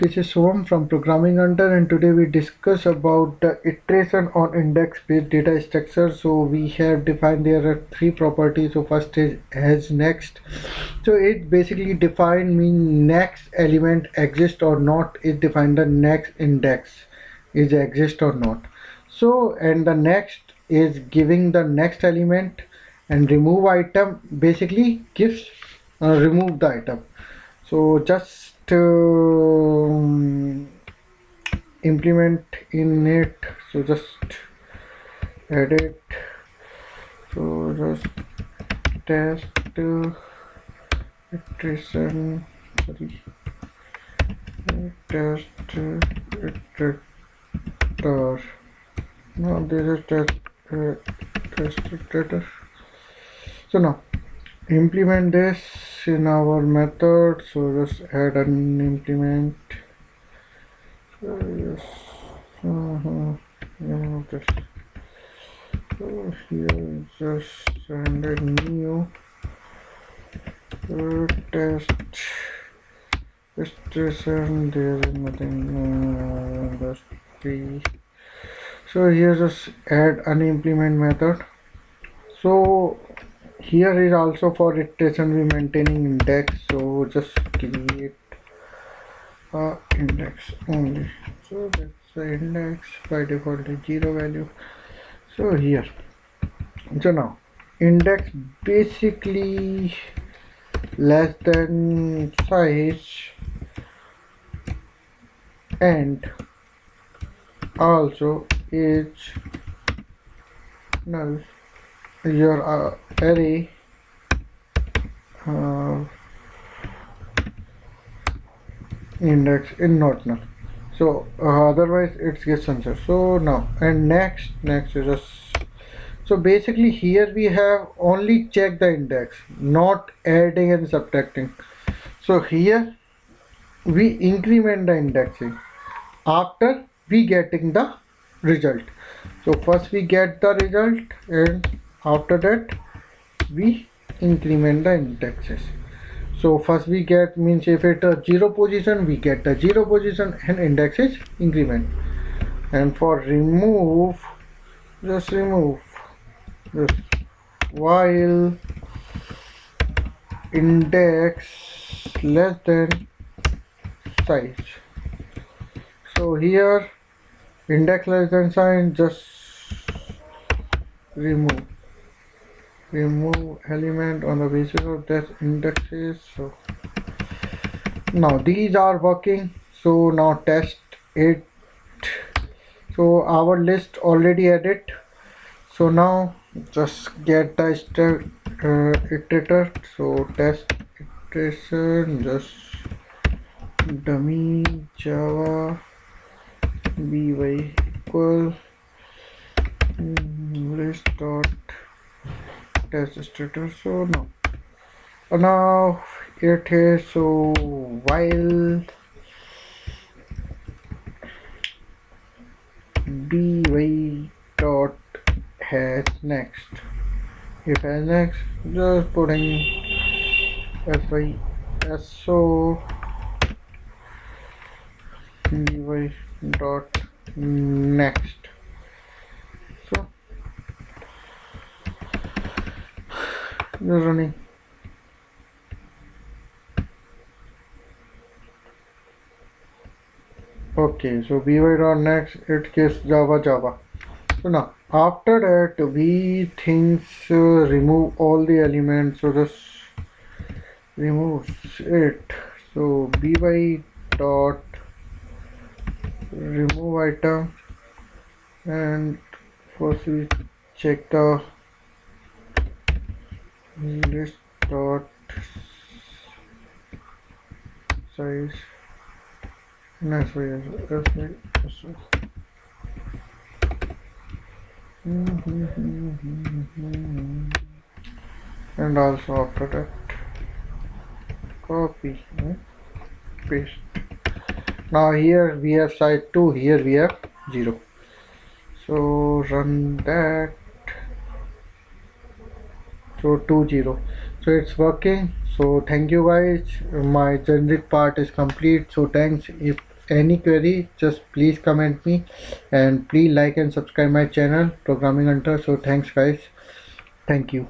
This is Soam from Programming Hunter, and today we discuss about the iteration on index-based data structure. So we have defined there are three properties. So first is has next. So it basically defined mean next element exist or not. It defined the next index is exist or not. So and the next is giving the next element, and remove item basically gives remove the item. So just implement in it. So just edit. So just test iteration. Sorry, test iterator. No, this is test iterator. So now implement this in our method. So just add an implement. So yes, this. So here just send a new test station. There is nothing. Just three. So here just add an implement method. So here is also for iteration we maintaining index. So just create index only. So that's the index by default is 0 value. So here, so now index basically less than size, and also is null. Your array index is not null. So otherwise it gets answer. So now and next is just, so basically here we have only check the index, not adding and subtracting. So here we increment the indexing after we getting the result. So first we get the result, and after that we increment the indexes. So first we get means if it a 0 position, we get the 0 position and index is increment. And for remove, just remove this while index less than size. So here index less than sign, just remove element on the basis of that indexes. So now these are working. So now test it. So our list already added. So now just get the iterator. So test iteration, just dummy java by equal list dot test iterator. So now it is, so while by dot has next, if has next, just putting by so by dot next. So just running. Okay, so by dot next it gives java. So now after that we think remove all the elements. So just remove it. So by dot remove item, and first we check the list dot size and and also after that copy and paste. Now here we have size 2, here we have 0. So run that. So 20. So it's working. So thank you guys. My generic part is complete. So thanks. If any query, just please comment me, and please like and subscribe my channel Programming Hunter. So thanks guys, thank you.